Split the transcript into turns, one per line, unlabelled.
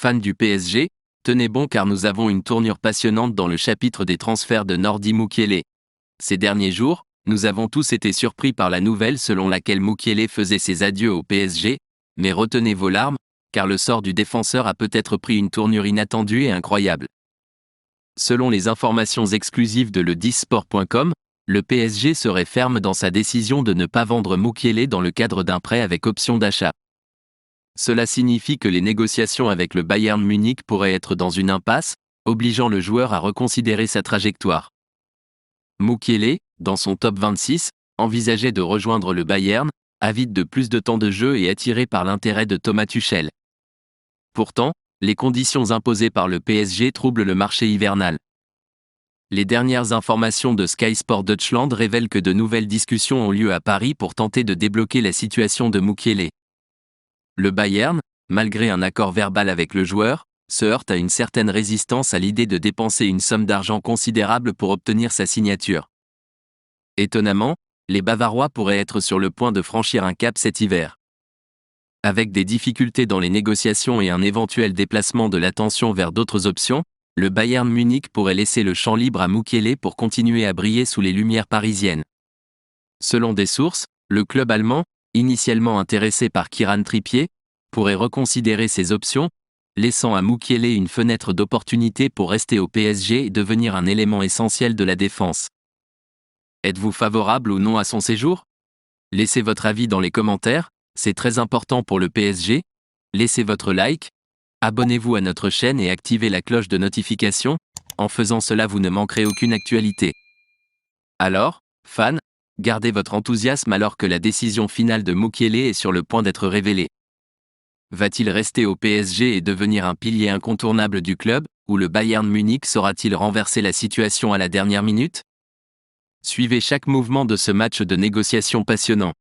Fans du PSG, tenez bon car nous avons une tournure passionnante dans le chapitre des transferts de Nordi Mukiele. Ces derniers jours, nous avons tous été surpris par la nouvelle selon laquelle Mukiele faisait ses adieux au PSG, mais retenez vos larmes, car le sort du défenseur a peut-être pris une tournure inattendue et incroyable. Selon les informations exclusives de le10sport.com, le PSG serait ferme dans sa décision de ne pas vendre Mukiele dans le cadre d'un prêt avec option d'achat. Cela signifie que les négociations avec le Bayern Munich pourraient être dans une impasse, obligeant le joueur à reconsidérer sa trajectoire. Mukiele, dans son top 26, envisageait de rejoindre le Bayern, avide de plus de temps de jeu et attiré par l'intérêt de Thomas Tuchel. Pourtant, les conditions imposées par le PSG troublent le marché hivernal. Les dernières informations de Sky Sport Deutschland révèlent que de nouvelles discussions ont lieu à Paris pour tenter de débloquer la situation de Mukiele. Le Bayern, malgré un accord verbal avec le joueur, se heurte à une certaine résistance à l'idée de dépenser une somme d'argent considérable pour obtenir sa signature. Étonnamment, les Bavarois pourraient être sur le point de franchir un cap cet hiver. Avec des difficultés dans les négociations et un éventuel déplacement de l'attention vers d'autres options, le Bayern Munich pourrait laisser le champ libre à Mukiele pour continuer à briller sous les lumières parisiennes. Selon des sources, le club allemand, initialement intéressé par Kieran Trippier, pourrait reconsidérer ses options, laissant à Mukiele une fenêtre d'opportunité pour rester au PSG et devenir un élément essentiel de la défense. Êtes-vous favorable ou non à son séjour? Laissez votre avis dans les commentaires, c'est très important pour le PSG. Laissez votre like, abonnez-vous à notre chaîne et activez la cloche de notification, en faisant cela vous ne manquerez aucune actualité. Alors, fans, gardez votre enthousiasme alors que la décision finale de Mukiele est sur le point d'être révélée. Va-t-il rester au PSG et devenir un pilier incontournable du club, ou le Bayern Munich saura-t-il renverser la situation à la dernière minute? Suivez chaque mouvement de ce match de négociation passionnant.